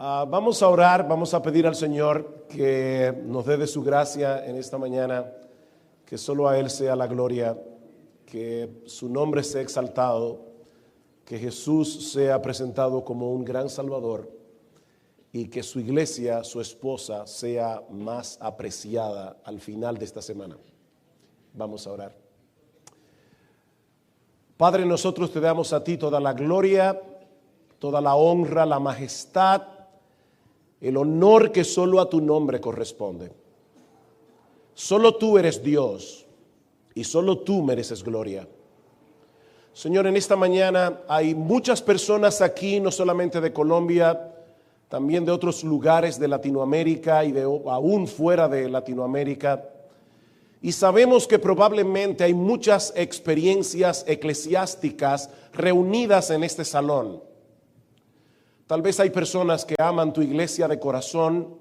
Vamos a orar, vamos a pedir al Señor que nos dé de su gracia en esta mañana, que solo a Él sea la gloria, que su nombre sea exaltado, que Jesús sea presentado como un gran Salvador y que su iglesia, su esposa, sea más apreciada al final de esta semana. Vamos a orar. Padre, nosotros te damos a ti toda la gloria, toda la honra, la majestad, el honor que solo a tu nombre corresponde. Solo tú eres Dios y solo tú mereces gloria. Señor, en esta mañana hay muchas personas aquí, no solamente de Colombia, también de otros lugares de Latinoamérica y aún fuera de Latinoamérica. Y sabemos que probablemente hay muchas experiencias eclesiásticas reunidas en este salón. Tal vez hay personas que aman tu iglesia de corazón,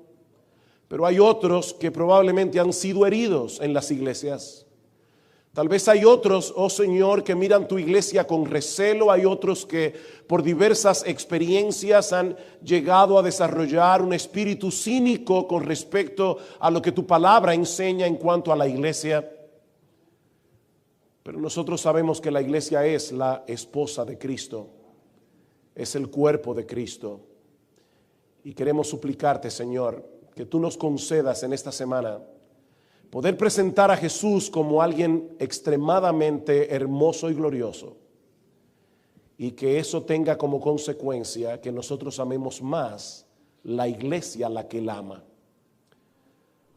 pero hay otros que probablemente han sido heridos en las iglesias. Tal vez hay otros, oh Señor, que miran tu iglesia con recelo. Hay otros que por diversas experiencias han llegado a desarrollar un espíritu cínico con respecto a lo que tu palabra enseña en cuanto a la iglesia. Pero nosotros sabemos que la iglesia es la esposa de Cristo, es el cuerpo de Cristo. Y queremos suplicarte, Señor, que tú nos concedas en esta semana poder presentar a Jesús como alguien extremadamente hermoso y glorioso, y que eso tenga como consecuencia que nosotros amemos más la iglesia a la que Él ama.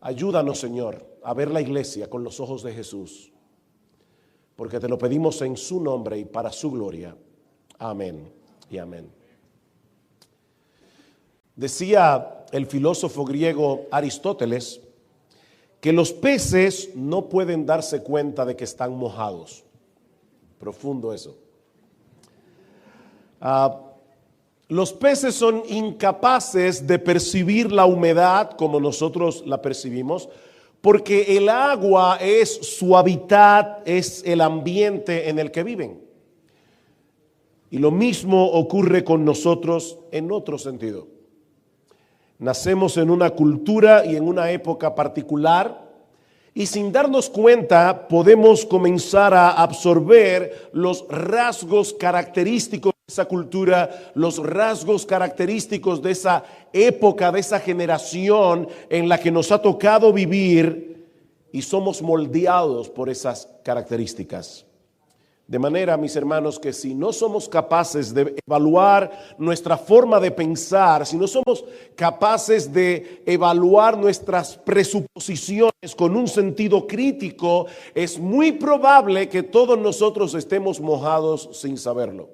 Ayúdanos, Señor, a ver la iglesia con los ojos de Jesús, porque te lo pedimos en su nombre y para su gloria. Amén y amén. Decía el filósofo griego Aristóteles que los peces no pueden darse cuenta de que están mojados. Profundo eso. Los peces son incapaces de percibir la humedad como nosotros la percibimos, porque el agua es su hábitat, es el ambiente en el que viven. Y lo mismo ocurre con nosotros en otro sentido. Nacemos en una cultura y en una época particular, y sin darnos cuenta podemos comenzar a absorber los rasgos característicos de esa cultura, los rasgos característicos de esa época, de esa generación en la que nos ha tocado vivir, y somos moldeados por esas características. De manera, mis hermanos, que si no somos capaces de evaluar nuestra forma de pensar, si no somos capaces de evaluar nuestras presuposiciones con un sentido crítico, es muy probable que todos nosotros estemos mojados sin saberlo.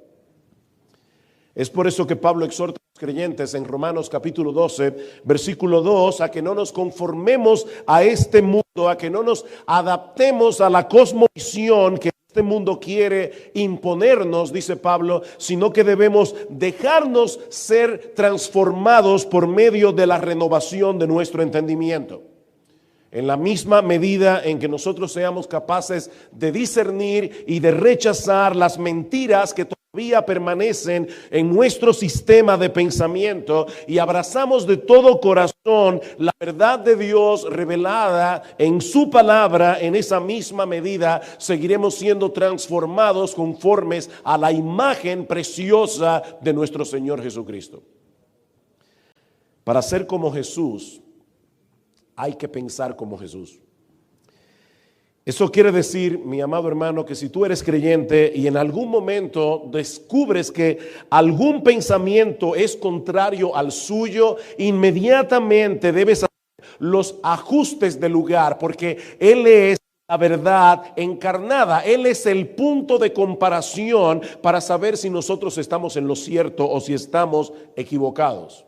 Es por eso que Pablo exhorta a los creyentes en Romanos capítulo 12, versículo 2, a que no nos conformemos a este mundo, a que no nos adaptemos a la cosmovisión que este mundo quiere imponernos, dice Pablo, sino que debemos dejarnos ser transformados por medio de la renovación de nuestro entendimiento. En la misma medida en que nosotros seamos capaces de discernir y de rechazar las mentiras que todavía permanecen en nuestro sistema de pensamiento y abrazamos de todo corazón la verdad de Dios revelada en su palabra, en esa misma medida seguiremos siendo transformados conformes a la imagen preciosa de nuestro Señor Jesucristo. Para ser como Jesús, hay que pensar como Jesús. Eso quiere decir, mi amado hermano, que si tú eres creyente y en algún momento descubres que algún pensamiento es contrario al suyo, inmediatamente debes hacer los ajustes de lugar, porque Él es la verdad encarnada. Él es el punto de comparación para saber si nosotros estamos en lo cierto o si estamos equivocados.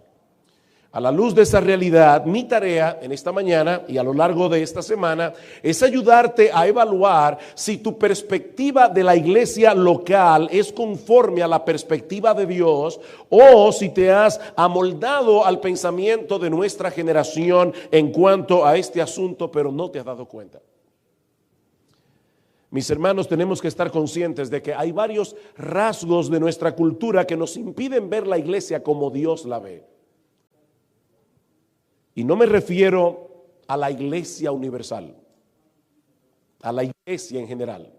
A la luz de esa realidad, mi tarea en esta mañana y a lo largo de esta semana es ayudarte a evaluar si tu perspectiva de la iglesia local es conforme a la perspectiva de Dios o si te has amoldado al pensamiento de nuestra generación en cuanto a este asunto, pero no te has dado cuenta. Mis hermanos, tenemos que estar conscientes de que hay varios rasgos de nuestra cultura que nos impiden ver la iglesia como Dios la ve. Y no me refiero a la iglesia universal, a la iglesia en general.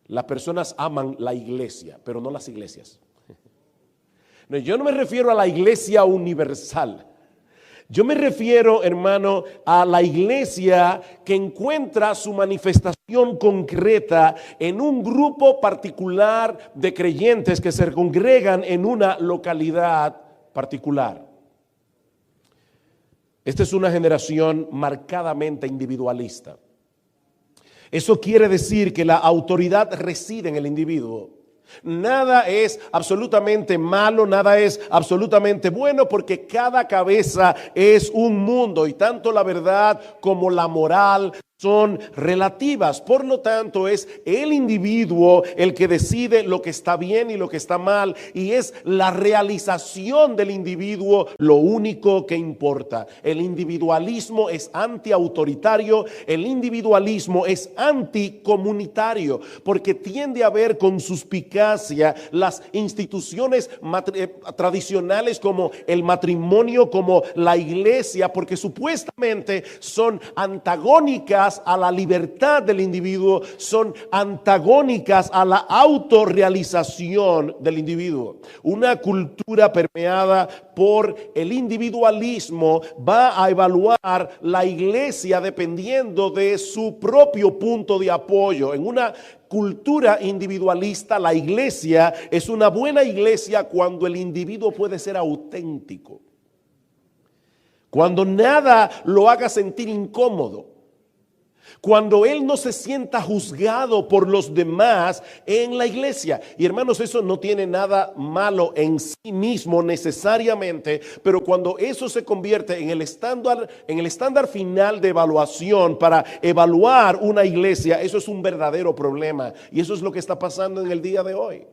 Las personas aman la iglesia, pero no las iglesias. No, yo no me refiero a la iglesia universal. Yo me refiero, hermano, a la iglesia que encuentra su manifestación concreta en un grupo particular de creyentes que se congregan en una localidad particular. Esta es una generación marcadamente individualista. Eso quiere decir que la autoridad reside en el individuo. Nada es absolutamente malo, nada es absolutamente bueno, porque cada cabeza es un mundo y tanto la verdad como la moral son relativas. Por lo tanto, es el individuo el que decide lo que está bien y lo que está mal, y es la realización del individuo lo único que importa. El individualismo es antiautoritario, el individualismo es anticomunitario, porque tiende a ver con suspicacia las instituciones tradicionales como el matrimonio, como la iglesia, porque supuestamente son antagónicas a la libertad del individuo, son antagónicas a la autorrealización del individuo. Una cultura permeada por el individualismo va a evaluar la iglesia dependiendo de su propio punto de apoyo. En una cultura individualista, la iglesia es una buena iglesia cuando el individuo puede ser auténtico, cuando nada lo haga sentir incómodo, cuando él no se sienta juzgado por los demás en la iglesia. Y hermanos, eso no tiene nada malo en sí mismo necesariamente, pero cuando eso se convierte en el estándar final de evaluación para evaluar una iglesia, eso es un verdadero problema. Y eso es lo que está pasando en el día de hoy.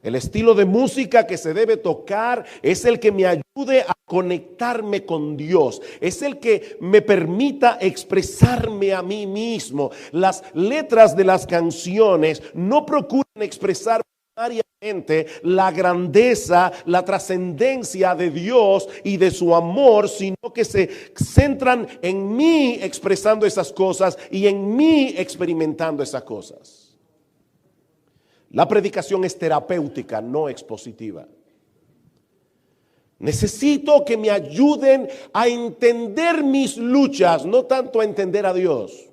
El estilo de música que se debe tocar es el que me ayude a conectarme con Dios. Es el que me permita expresarme a mí mismo. Las letras de las canciones no procuran expresar primariamente la grandeza, la trascendencia de Dios y de su amor, sino que se centran en mí expresando esas cosas y en mí experimentando esas cosas. La predicación es terapéutica, no expositiva. Necesito que me ayuden a entender mis luchas, no tanto a entender a Dios.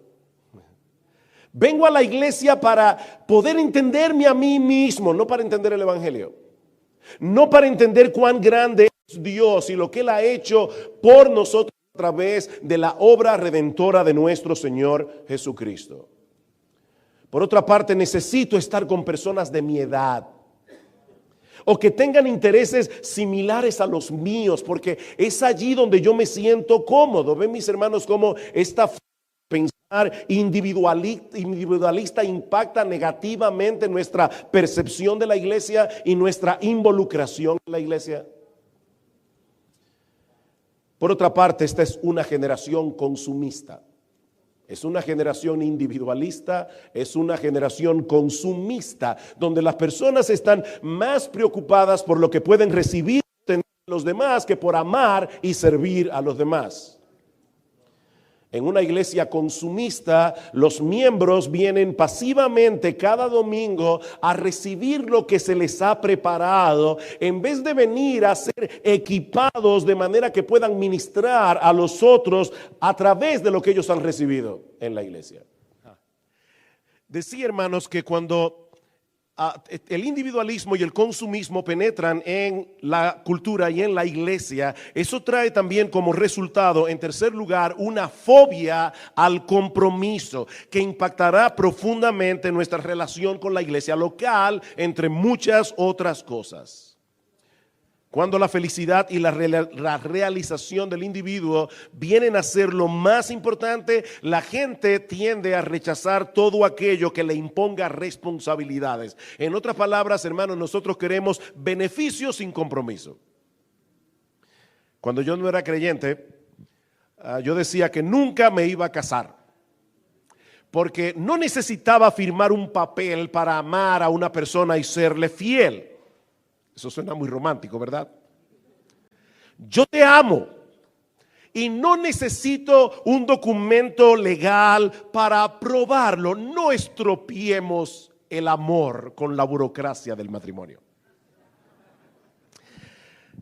Vengo a la iglesia para poder entenderme a mí mismo, no para entender el evangelio. No para entender cuán grande es Dios y lo que Él ha hecho por nosotros a través de la obra redentora de nuestro Señor Jesucristo. Por otra parte, necesito estar con personas de mi edad o que tengan intereses similares a los míos, porque es allí donde yo me siento cómodo. Ven, mis hermanos, cómo esta pensar individualista impacta negativamente nuestra percepción de la iglesia y nuestra involucración en la iglesia. Por otra parte, esta es una generación consumista. Es una generación individualista, es una generación consumista, donde las personas están más preocupadas por lo que pueden recibir de los demás que por amar y servir a los demás. En una iglesia consumista, los miembros vienen pasivamente cada domingo a recibir lo que se les ha preparado, en vez de venir a ser equipados de manera que puedan ministrar a los otros a través de lo que ellos han recibido en la iglesia. Decía, hermanos, que cuando el individualismo y el consumismo penetran en la cultura y en la iglesia, eso trae también como resultado, en tercer lugar, una fobia al compromiso que impactará profundamente nuestra relación con la iglesia local, entre muchas otras cosas. Cuando la felicidad y la realización del individuo vienen a ser lo más importante, la gente tiende a rechazar todo aquello que le imponga responsabilidades. En otras palabras, hermanos, nosotros queremos beneficios sin compromiso. Cuando yo no era creyente, yo decía que nunca me iba a casar, porque no necesitaba firmar un papel para amar a una persona y serle fiel. Eso suena muy romántico, ¿verdad? Yo te amo, y no necesito un documento legal para probarlo. No estropeemos el amor con la burocracia del matrimonio.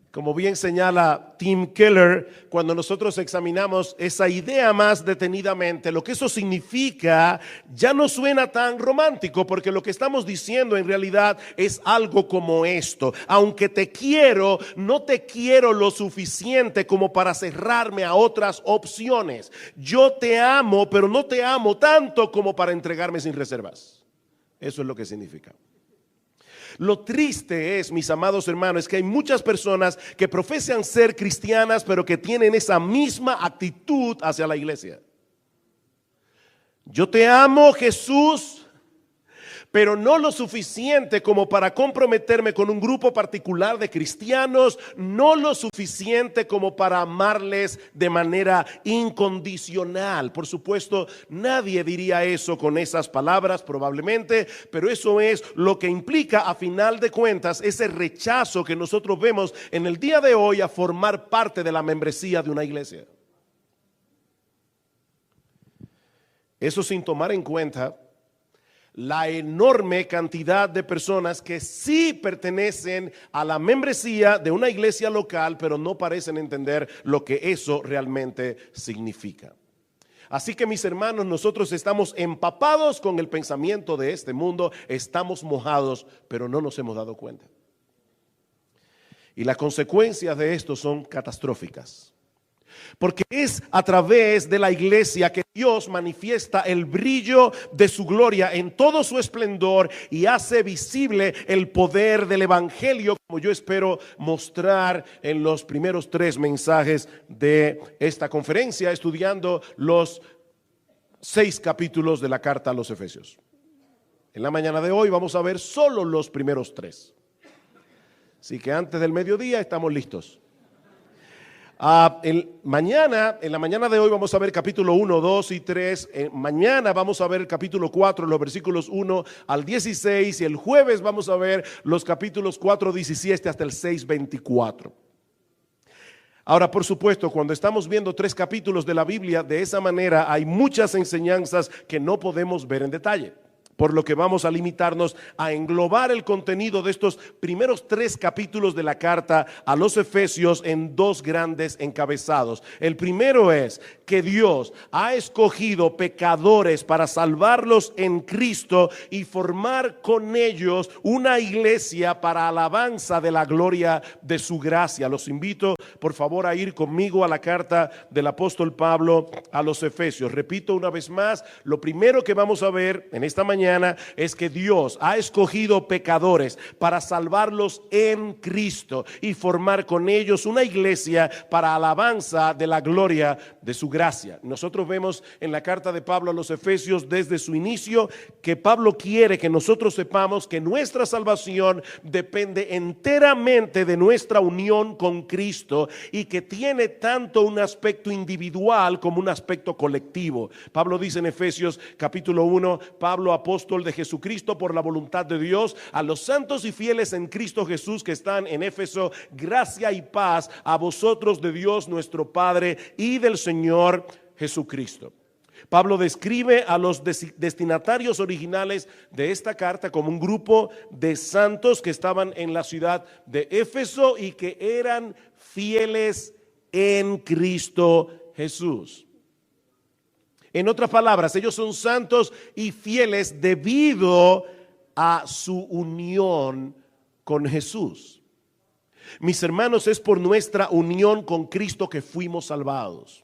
Como bien señala Tim Keller, cuando nosotros examinamos esa idea más detenidamente, lo que eso significa ya no suena tan romántico, porque lo que estamos diciendo en realidad es algo como esto: aunque te quiero, no te quiero lo suficiente como para cerrarme a otras opciones. Yo te amo, pero no te amo tanto como para entregarme sin reservas. Eso es lo que significa. Lo triste es, mis amados hermanos, es que hay muchas personas que profesan ser cristianas, pero que tienen esa misma actitud hacia la iglesia. Yo te amo, Jesús, pero no lo suficiente como para comprometerme con un grupo particular de cristianos, no lo suficiente como para amarles de manera incondicional. Por supuesto, nadie diría eso con esas palabras probablemente, pero eso es lo que implica a final de cuentas ese rechazo que nosotros vemos en el día de hoy a formar parte de la membresía de una iglesia. Eso sin tomar en cuenta la enorme cantidad de personas que sí pertenecen a la membresía de una iglesia local, pero no parecen entender lo que eso realmente significa. Así que, mis hermanos, nosotros estamos empapados con el pensamiento de este mundo, estamos mojados, pero no nos hemos dado cuenta. Y las consecuencias de esto son catastróficas. Porque es a través de la iglesia que Dios manifiesta el brillo de su gloria en todo su esplendor y hace visible el poder del evangelio, como yo espero mostrar en los primeros 3 mensajes de esta conferencia, estudiando los 6 capítulos de la carta a los Efesios. En la mañana de hoy vamos a ver solo los primeros 3. Así que antes del mediodía estamos listos. En la mañana de hoy vamos a ver capítulo 1, 2 y 3. Mañana vamos a ver el capítulo 4, los versículos 1 al 16. Y el jueves vamos a ver los capítulos 4, 17 hasta el 6, 24. Ahora, por supuesto, cuando estamos viendo 3 capítulos de la Biblia de esa manera, hay muchas enseñanzas que no podemos ver en detalle. Por lo que vamos a limitarnos a englobar el contenido de estos primeros 3 capítulos de la carta a los Efesios en 2 grandes encabezados. El primero es que Dios ha escogido pecadores para salvarlos en Cristo y formar con ellos una iglesia para alabanza de la gloria de su gracia. Los invito, por favor, a ir conmigo a la carta del apóstol Pablo a los Efesios. Repito una vez más, lo primero que vamos a ver en esta mañana es que Dios ha escogido pecadores para salvarlos en Cristo y formar con ellos una iglesia para alabanza de la gloria de su gracia. Nosotros vemos en la carta de Pablo a los Efesios desde su inicio que Pablo quiere que nosotros sepamos que nuestra salvación depende enteramente de nuestra unión con Cristo y que tiene tanto un aspecto individual como un aspecto colectivo. Pablo dice en Efesios capítulo 1, Pablo, apóstol de Jesucristo por la voluntad de Dios, a los santos y fieles en Cristo Jesús que están en Éfeso, gracia y paz a vosotros de Dios nuestro Padre y del Señor Jesucristo. Pablo describe a los destinatarios originales de esta carta como un grupo de santos que estaban en la ciudad de Éfeso y que eran fieles en Cristo Jesús. En otras palabras, ellos son santos y fieles debido a su unión con Jesús. Mis hermanos, es por nuestra unión con Cristo que fuimos salvados.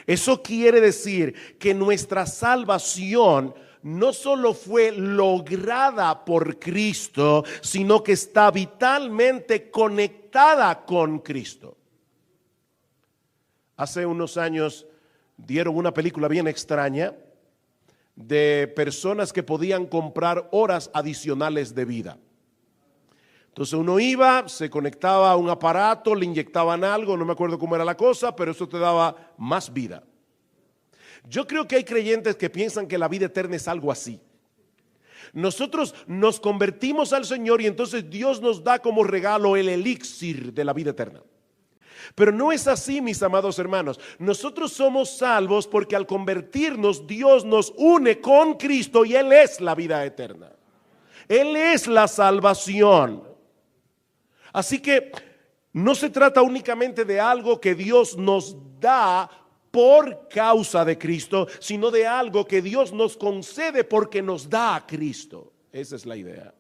Eso quiere decir que nuestra salvación no solo fue lograda por Cristo, sino que está vitalmente conectada con Cristo. Hace unos años dieron una película bien extraña de personas que podían comprar horas adicionales de vida. Entonces uno iba, se conectaba a un aparato, le inyectaban algo, no me acuerdo cómo era la cosa, pero eso te daba más vida. Yo creo que hay creyentes que piensan que la vida eterna es algo así. Nosotros nos convertimos al Señor y entonces Dios nos da como regalo el elixir de la vida eterna. Pero no es así, mis amados hermanos. Nosotros somos salvos porque al convertirnos Dios nos une con Cristo y Él es la vida eterna. Él es la salvación. Así que no se trata únicamente de algo que Dios nos da por causa de Cristo, sino de algo que Dios nos concede porque nos da a Cristo. Esa es la idea.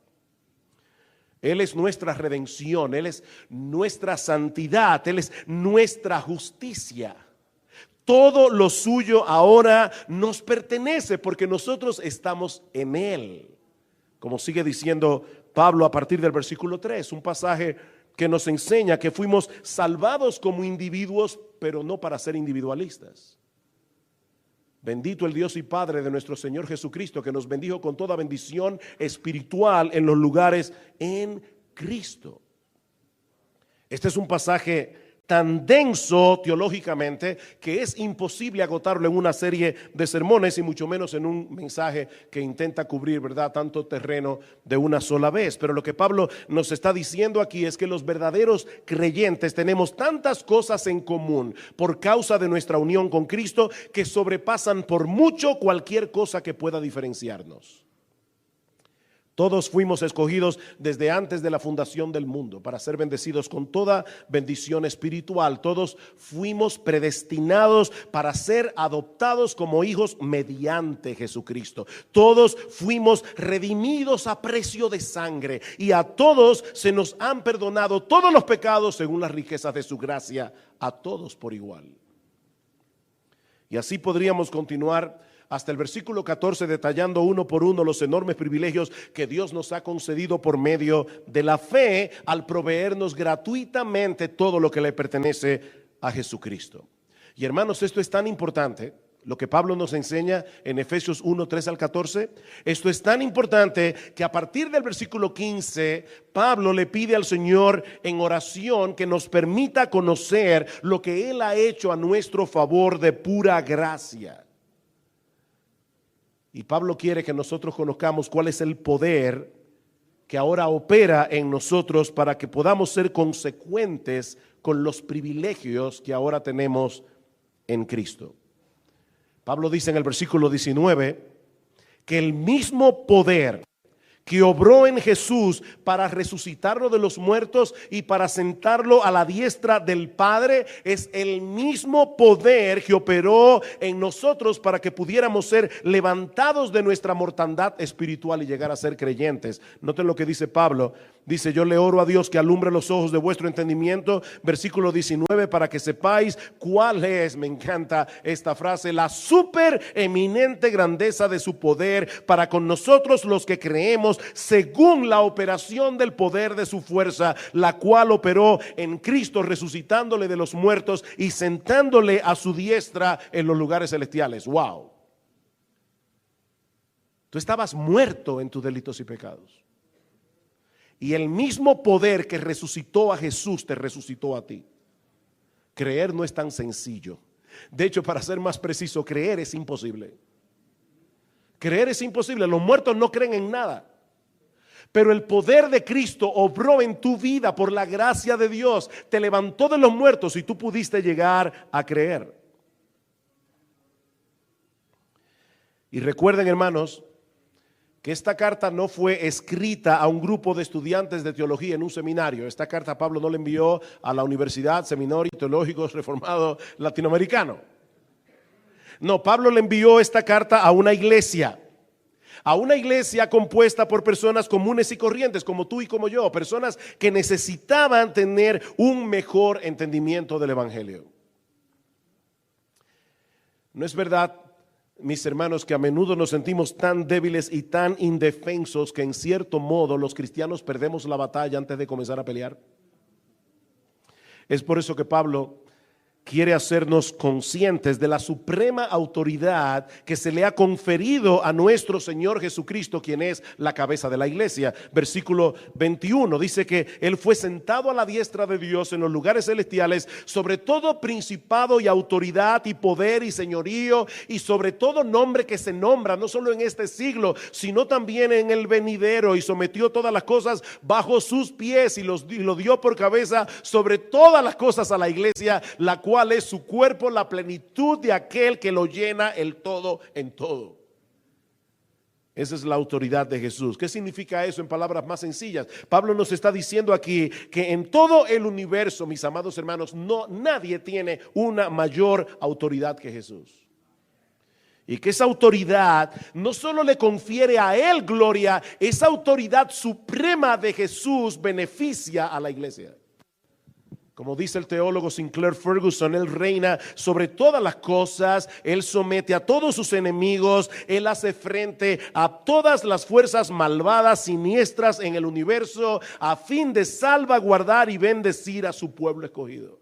Él es nuestra redención, Él es nuestra santidad, Él es nuestra justicia. Todo lo suyo ahora nos pertenece porque nosotros estamos en Él. Como sigue diciendo Pablo a partir del versículo 3, un pasaje que nos enseña que fuimos salvados como individuos, pero no para ser individualistas. Bendito el Dios y Padre de nuestro Señor Jesucristo, que nos bendijo con toda bendición espiritual en los lugares en Cristo. Este es un pasaje tan denso teológicamente que es imposible agotarlo en una serie de sermones y mucho menos en un mensaje que intenta cubrir, ¿verdad?, tanto terreno de una sola vez. Pero lo que Pablo nos está diciendo aquí es que los verdaderos creyentes tenemos tantas cosas en común por causa de nuestra unión con Cristo que sobrepasan por mucho cualquier cosa que pueda diferenciarnos. Todos fuimos escogidos desde antes de la fundación del mundo para ser bendecidos con toda bendición espiritual. Todos fuimos predestinados para ser adoptados como hijos mediante Jesucristo. Todos fuimos redimidos a precio de sangre y a todos se nos han perdonado todos los pecados según las riquezas de su gracia, a todos por igual. Y así podríamos continuar hasta el versículo 14, detallando uno por uno los enormes privilegios que Dios nos ha concedido por medio de la fe al proveernos gratuitamente todo lo que le pertenece a Jesucristo. Y hermanos, esto es tan importante, lo que Pablo nos enseña en Efesios 1, 3 al 14. Esto es tan importante que a partir del versículo 15, Pablo le pide al Señor en oración que nos permita conocer lo que Él ha hecho a nuestro favor de pura gracia. Y Pablo quiere que nosotros conozcamos cuál es el poder que ahora opera en nosotros para que podamos ser consecuentes con los privilegios que ahora tenemos en Cristo. Pablo dice en el versículo 19 que el mismo poder que obró en Jesús para resucitarlo de los muertos y para sentarlo a la diestra del Padre es el mismo poder que operó en nosotros para que pudiéramos ser levantados de nuestra mortandad espiritual y llegar a ser creyentes. Noten lo que dice Pablo. Dice: yo le oro a Dios que alumbre los ojos de vuestro entendimiento, versículo 19, para que sepáis cuál es, me encanta esta frase, la super eminente grandeza de su poder para con nosotros los que creemos, según la operación del poder de su fuerza, la cual operó en Cristo, resucitándole de los muertos y sentándole a su diestra en los lugares celestiales. Wow. Tú estabas muerto en tus delitos y pecados. Y el mismo poder que resucitó a Jesús te resucitó a ti. Creer no es tan sencillo. De hecho, para ser más preciso, creer es imposible. Creer es imposible. Los muertos no creen en nada. Pero el poder de Cristo obró en tu vida por la gracia de Dios. Te levantó de los muertos y tú pudiste llegar a creer. Y recuerden, hermanos, que esta carta no fue escrita a un grupo de estudiantes de teología en un seminario. Esta carta Pablo no la envió a la Universidad Seminario Teológico Reformado Latinoamericano. No, Pablo le envió esta carta a una iglesia compuesta por personas comunes y corrientes como tú y como yo, personas que necesitaban tener un mejor entendimiento del evangelio. ¿No es verdad, mis hermanos, que a menudo nos sentimos tan débiles y tan indefensos que en cierto modo los cristianos perdemos la batalla antes de comenzar a pelear? Es por eso que Pablo quiere hacernos conscientes de la suprema autoridad que se le ha conferido a nuestro Señor Jesucristo, quien es la cabeza de la iglesia. Versículo 21 dice que Él fue sentado a la diestra de Dios en los lugares celestiales, sobre todo principado y autoridad y poder y señorío, y sobre todo nombre que se nombra, no solo en este siglo, sino también en el venidero, y sometió todas las cosas bajo sus pies y lo dio por cabeza sobre todas las cosas a la iglesia, la cual es su cuerpo, la plenitud de aquel que lo llena el todo en todo. Esa es la autoridad de Jesús. ¿Qué significa eso en palabras más sencillas? Pablo nos está diciendo aquí que en todo el universo, mis amados hermanos, nadie tiene una mayor autoridad que Jesús. Y que esa autoridad no solo le confiere a Él gloria, esa autoridad suprema de Jesús beneficia a la iglesia. Como dice el teólogo Sinclair Ferguson, Él reina sobre todas las cosas, Él somete a todos sus enemigos, Él hace frente a todas las fuerzas malvadas, siniestras en el universo, a fin de salvaguardar y bendecir a su pueblo escogido.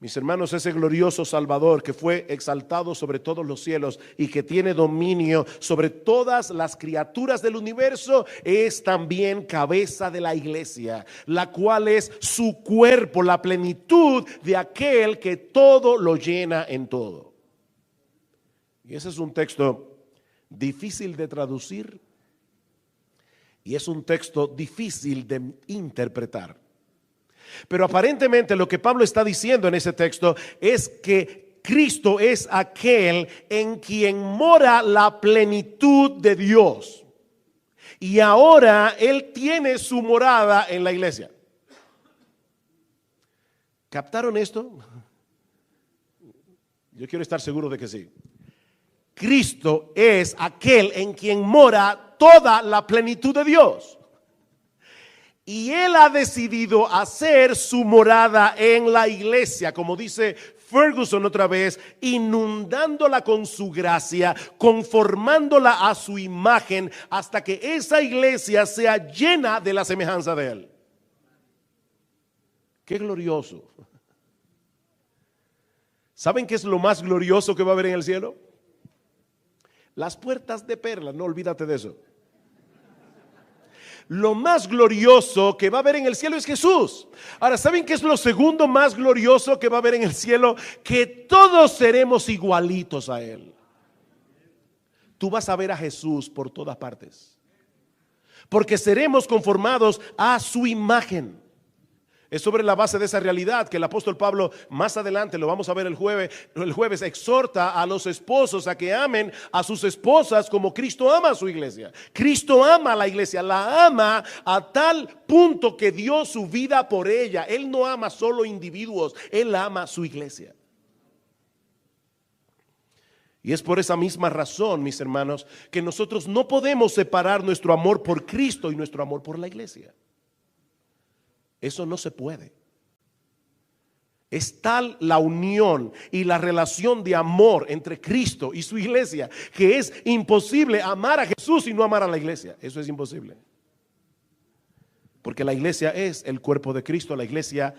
Mis hermanos, ese glorioso Salvador que fue exaltado sobre todos los cielos y que tiene dominio sobre todas las criaturas del universo, es también cabeza de la iglesia, la cual es su cuerpo, la plenitud de aquel que todo lo llena en todo. Y ese es un texto difícil de traducir y es un texto difícil de interpretar. Pero aparentemente lo que Pablo está diciendo en ese texto es que Cristo es aquel en quien mora la plenitud de Dios. Y ahora Él tiene su morada en la iglesia. ¿Captaron esto? Yo quiero estar seguro de que sí. Cristo es aquel en quien mora toda la plenitud de Dios. Y Él ha decidido hacer su morada en la iglesia, como dice Ferguson otra vez, inundándola con su gracia, conformándola a su imagen, hasta que esa iglesia sea llena de la semejanza de Él. ¡Qué glorioso! ¿Saben qué es lo más glorioso que va a haber en el cielo? Las puertas de perlas, no olvídate de eso. Lo más glorioso que va a haber en el cielo es Jesús. Ahora, ¿saben qué es lo segundo más glorioso que va a haber en el cielo? Que todos seremos igualitos a Él. Tú vas a ver a Jesús por todas partes, porque seremos conformados a su imagen. Es sobre la base de esa realidad que el apóstol Pablo, más adelante, lo vamos a ver el jueves, exhorta a los esposos a que amen a sus esposas como Cristo ama a su iglesia. Cristo ama a la iglesia, la ama a tal punto que dio su vida por ella. Él no ama solo individuos, Él ama a su iglesia. Y es por esa misma razón, mis hermanos, que nosotros no podemos separar nuestro amor por Cristo y nuestro amor por la iglesia. Eso no se puede. Es tal la unión y la relación de amor entre Cristo y su iglesia que es imposible amar a Jesús y no amar a la iglesia. Eso es imposible. Porque la iglesia es el cuerpo de Cristo, la iglesia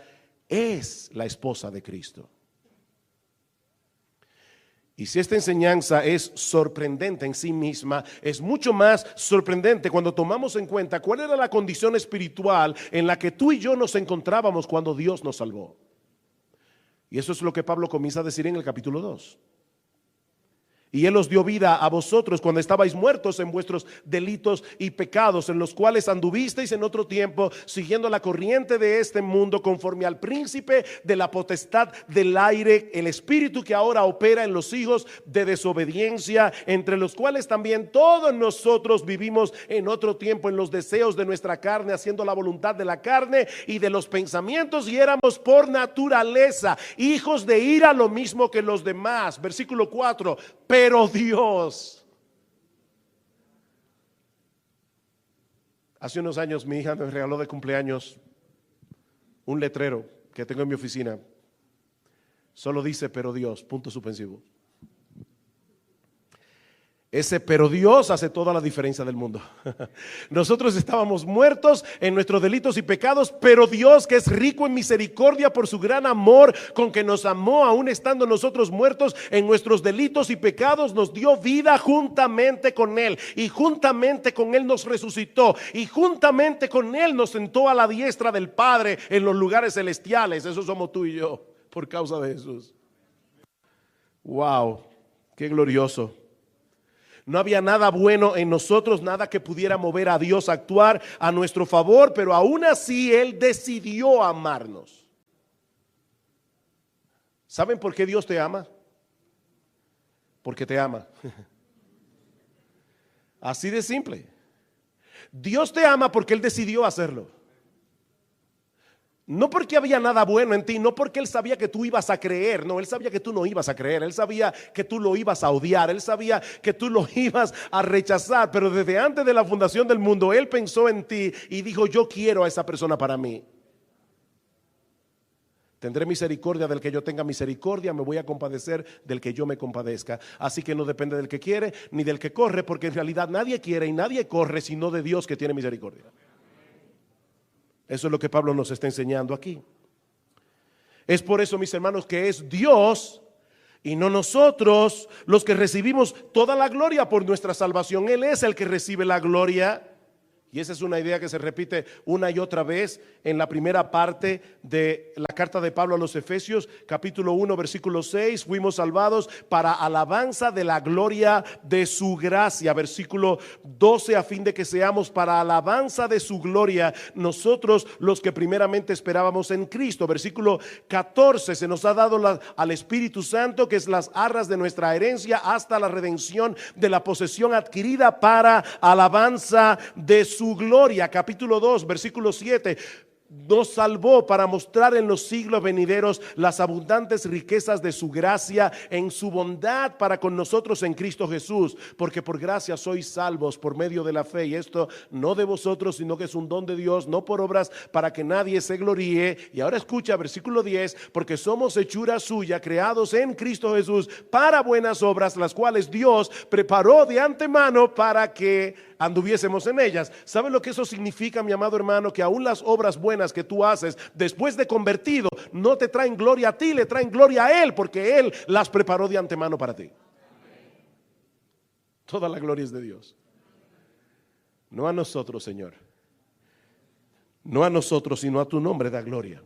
es la esposa de Cristo. Y si esta enseñanza es sorprendente en sí misma, es mucho más sorprendente cuando tomamos en cuenta cuál era la condición espiritual en la que tú y yo nos encontrábamos cuando Dios nos salvó. Y eso es lo que Pablo comienza a decir en el capítulo 2. Y Él os dio vida a vosotros cuando estabais muertos en vuestros delitos y pecados, en los cuales anduvisteis en otro tiempo, siguiendo la corriente de este mundo, conforme al príncipe de la potestad del aire, el espíritu que ahora opera en los hijos de desobediencia, entre los cuales también todos nosotros vivimos en otro tiempo en los deseos de nuestra carne, haciendo la voluntad de la carne y de los pensamientos, y éramos por naturaleza hijos de ira, lo mismo que los demás. Versículo 4. Pero Dios. Hace unos años mi hija me regaló de cumpleaños un letrero que tengo en mi oficina. Solo dice pero Dios, punto suspensivo. Pero Dios hace toda la diferencia del mundo. Nosotros estábamos muertos en nuestros delitos y pecados, pero Dios, que es rico en misericordia por su gran amor con que nos amó, aún estando nosotros muertos en nuestros delitos y pecados, nos dio vida juntamente con Él, y juntamente con Él nos resucitó, y juntamente con Él nos sentó a la diestra del Padre en los lugares celestiales. Eso somos tú y yo por causa de Jesús. Wow, qué glorioso. No había nada bueno en nosotros, nada que pudiera mover a Dios a actuar a nuestro favor, pero aún así Él decidió amarnos. ¿Saben por qué Dios te ama? Porque te ama. Así de simple. Dios te ama porque Él decidió hacerlo. No porque había nada bueno en ti, no porque Él sabía que tú ibas a creer, no, Él sabía que tú no ibas a creer, Él sabía que tú lo ibas a odiar, Él sabía que tú lo ibas a rechazar, pero desde antes de la fundación del mundo, Él pensó en ti y dijo: yo quiero a esa persona para mí. Tendré misericordia del que yo tenga misericordia, me voy a compadecer del que yo me compadezca. Así que no depende del que quiere ni del que corre, porque en realidad nadie quiere y nadie corre sino de Dios, que tiene misericordia. Eso es lo que Pablo nos está enseñando aquí. Es por eso, mis hermanos, que es Dios y no nosotros los que recibimos toda la gloria por nuestra salvación. Él es el que recibe la gloria. Y esa es una idea que se repite una y otra vez en la primera parte de la carta de Pablo a los Efesios, capítulo 1, versículo 6. Fuimos salvados para alabanza de la gloria de su gracia. Versículo 12, a fin de que seamos para alabanza de su gloria nosotros los que primeramente esperábamos en Cristo. Versículo 14, se nos ha dado al Espíritu Santo, que es las arras de nuestra herencia, hasta la redención de la posesión adquirida para alabanza de su gloria. Capítulo 2, versículo 7. Nos salvó para mostrar en los siglos venideros las abundantes riquezas de su gracia en su bondad para con nosotros en Cristo Jesús, porque por gracia sois salvos por medio de la fe, y esto no de vosotros, sino que es un don de Dios, no por obras, para que nadie se gloríe. Y ahora escucha versículo 10, porque somos hechura suya, creados en Cristo Jesús para buenas obras, las cuales Dios preparó de antemano para que anduviésemos en ellas. ¿Sabe lo que eso significa, mi amado hermano? Que aún las obras buenas que tú haces después de convertido no te traen gloria a ti, le traen gloria a Él, porque Él las preparó de antemano para ti. Toda la gloria es de Dios, no a nosotros, Señor, no a nosotros, sino a tu nombre da gloria.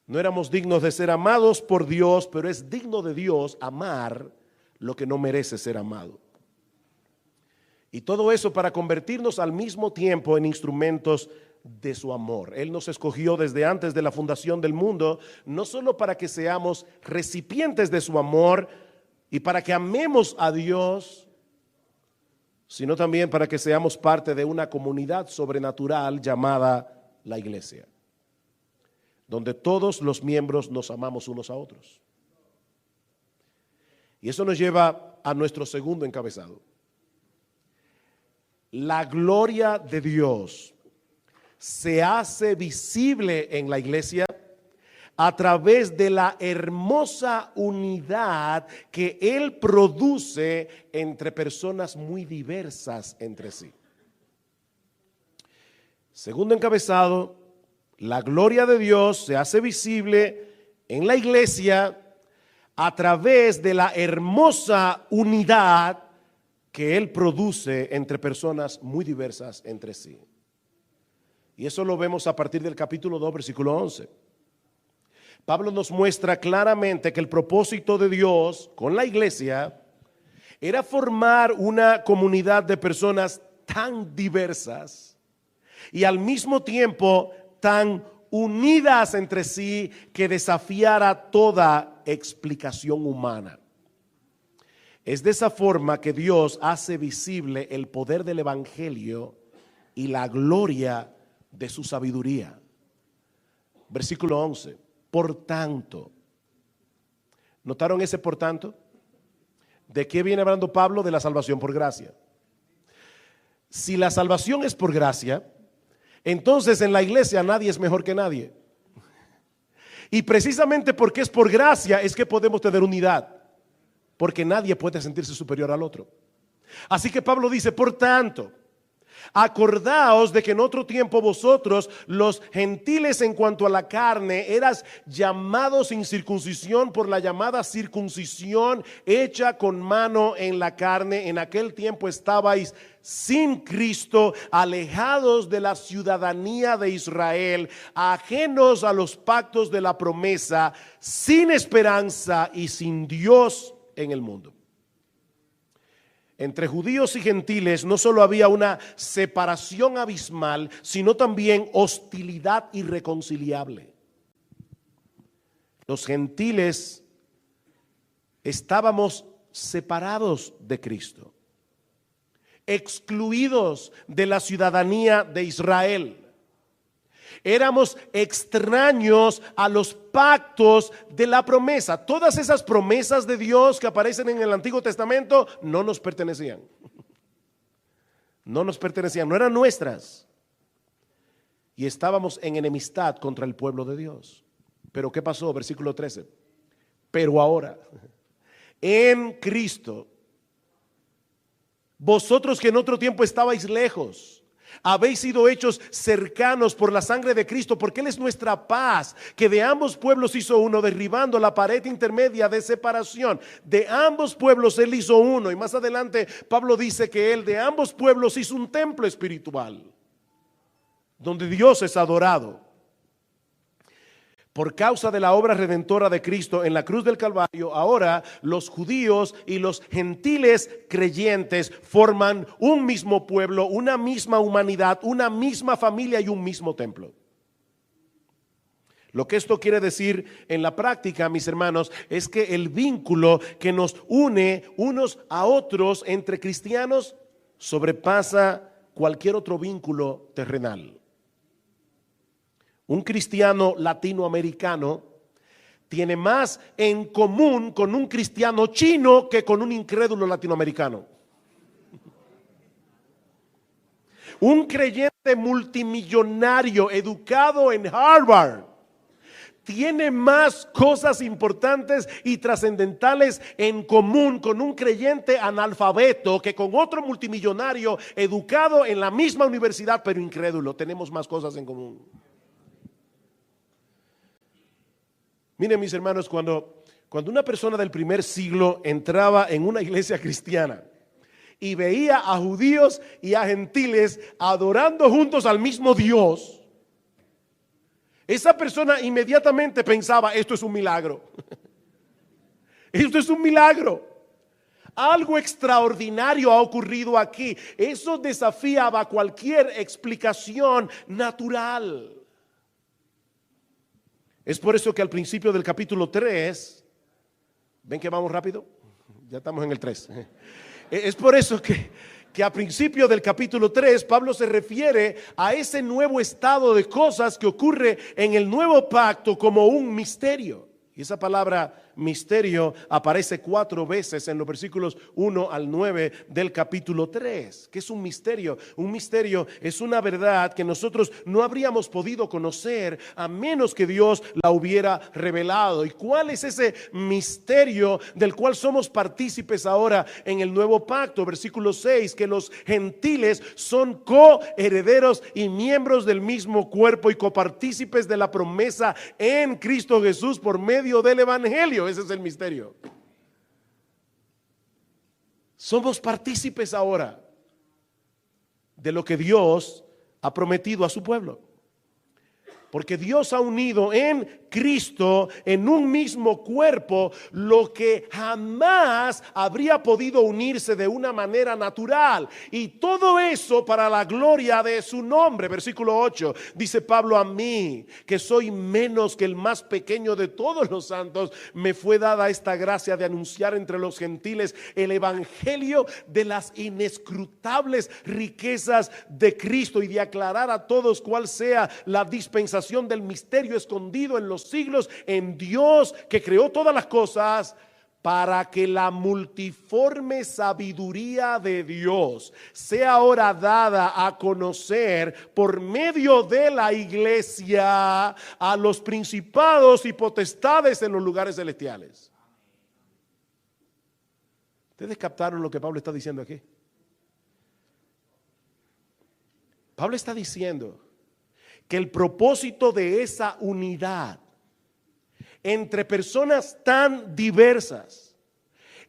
No éramos dignos de ser amados por Dios, pero es digno de Dios amar lo que no merece ser amado. Y todo eso para convertirnos al mismo tiempo en instrumentos de su amor. Él nos escogió desde antes de la fundación del mundo, no solo para que seamos recipientes de su amor y para que amemos a Dios, sino también para que seamos parte de una comunidad sobrenatural llamada la iglesia, donde todos los miembros nos amamos unos a otros. Y eso nos lleva a nuestro segundo encabezado. La gloria de Dios se hace visible en la iglesia a través de la hermosa unidad que Él produce entre personas muy diversas entre sí. Segundo encabezado, la gloria de Dios se hace visible en la iglesia a través de la hermosa unidad que Él produce entre personas muy diversas entre sí. Y eso lo vemos a partir del capítulo 2, versículo 11. Pablo nos muestra claramente que el propósito de Dios con la iglesia era formar una comunidad de personas tan diversas y al mismo tiempo tan unidas entre sí que desafiara toda explicación humana. Es de esa forma que Dios hace visible el poder del evangelio y la gloria de su sabiduría. Versículo 11. Por tanto, ¿notaron ese por tanto? ¿De qué viene hablando Pablo? De la salvación por gracia. Si la salvación es por gracia, entonces en la iglesia nadie es mejor que nadie. Y precisamente porque es por gracia es que podemos tener unidad. porque nadie puede sentirse superior al otro. Así que Pablo dice, por tanto, acordaos de que en otro tiempo vosotros, los gentiles en cuanto a la carne, eras llamados sin circuncisión por la llamada circuncisión hecha con mano en la carne. En aquel tiempo estabais sin Cristo, alejados de la ciudadanía de Israel, ajenos a los pactos de la promesa, sin esperanza y sin Dios en el mundo. Entre judíos y gentiles no solo había una separación abismal, sino también hostilidad irreconciliable. Los gentiles estábamos separados de Cristo, excluidos de la ciudadanía de Israel. Éramos extraños a los pactos de la promesa. Todas esas promesas de Dios que aparecen en el Antiguo Testamento no nos pertenecían. No nos pertenecían, no eran nuestras. Y estábamos en enemistad contra el pueblo de Dios. Pero ¿qué pasó? Versículo 13. Pero ahora, en Cristo, vosotros que en otro tiempo estabais lejos, habéis sido hechos cercanos por la sangre de Cristo, porque Él es nuestra paz, que de ambos pueblos hizo uno, derribando la pared intermedia de separación. De ambos pueblos Él hizo uno. Y más adelante Pablo dice que Él de ambos pueblos hizo un templo espiritual, donde Dios es adorado. Por causa de la obra redentora de Cristo en la cruz del Calvario, ahora los judíos y los gentiles creyentes forman un mismo pueblo, una misma humanidad, una misma familia y un mismo templo. Lo que esto quiere decir en la práctica, mis hermanos, es que el vínculo que nos une unos a otros entre cristianos sobrepasa cualquier otro vínculo terrenal. Un cristiano latinoamericano tiene más en común con un cristiano chino que con un incrédulo latinoamericano. Un creyente multimillonario educado en Harvard tiene más cosas importantes y trascendentales en común con un creyente analfabeto que con otro multimillonario educado en la misma universidad pero incrédulo. Tenemos más cosas en común. Miren, mis hermanos, cuando una persona del primer siglo entraba en una iglesia cristiana y veía a judíos y a gentiles adorando juntos al mismo Dios, esa persona inmediatamente pensaba, esto es un milagro. Esto es un milagro. Algo extraordinario ha ocurrido aquí. Eso desafiaba cualquier explicación natural. Es por eso que al principio del capítulo 3, ¿ven que vamos rápido? Ya estamos en el 3. Es por eso que a principio del capítulo 3 Pablo se refiere a ese nuevo estado de cosas que ocurre en el nuevo pacto como un misterio. Y esa palabra misterio aparece 4 veces en los versículos 1 al 9 del capítulo 3. ¿Qué es un misterio? Un misterio es una verdad que nosotros no habríamos podido conocer a menos que Dios la hubiera revelado. ¿Y cuál es ese misterio del cual somos partícipes ahora en el nuevo pacto? Versículo 6, que los gentiles son coherederos y miembros del mismo cuerpo y copartícipes de la promesa en Cristo Jesús por medio del evangelio. Ese es el misterio. Somos partícipes ahora de lo que Dios ha prometido a su pueblo. Porque Dios ha unido en Cristo, en un mismo cuerpo, lo que jamás habría podido unirse de una manera natural. Y todo eso para la gloria de su nombre. Versículo 8, dice Pablo, a mí, que soy menos que el más pequeño de todos los santos, me fue dada esta gracia de anunciar entre los gentiles el evangelio de las inescrutables riquezas de Cristo y de aclarar a todos cuál sea la dispensación del misterio escondido en los siglos en Dios que creó todas las cosas, para que la multiforme sabiduría de Dios sea ahora dada a conocer por medio de la iglesia a los principados y potestades en los lugares celestiales. ¿Ustedes captaron lo que Pablo está diciendo aquí? Pablo está diciendo que el propósito de esa unidad entre personas tan diversas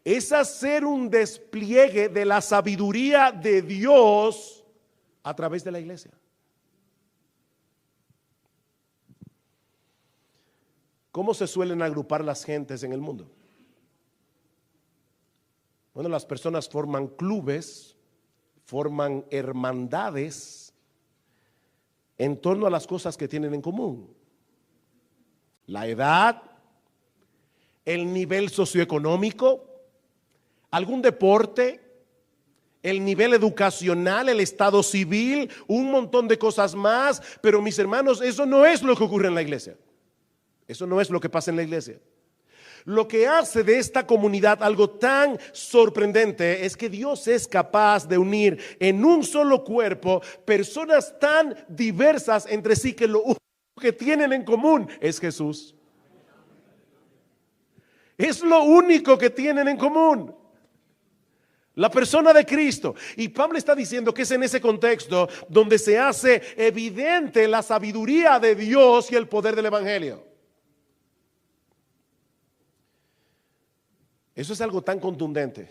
es hacer un despliegue de la sabiduría de Dios a través de la iglesia. ¿Cómo se suelen agrupar las gentes en el mundo? Bueno, las personas forman clubes, forman hermandades en torno a las cosas que tienen en común. La edad, el nivel socioeconómico, algún deporte, el nivel educacional, el estado civil, un montón de cosas más. Pero mis hermanos, eso no es lo que ocurre en la iglesia. Eso no es lo que pasa en la iglesia. Lo que hace de esta comunidad algo tan sorprendente es que Dios es capaz de unir en un solo cuerpo personas tan diversas entre sí que lo único que tienen en común es Jesús. Es lo único que tienen en común. La persona de Cristo. Y Pablo está diciendo que es en ese contexto donde se hace evidente la sabiduría de Dios y el poder del evangelio. Eso es algo tan contundente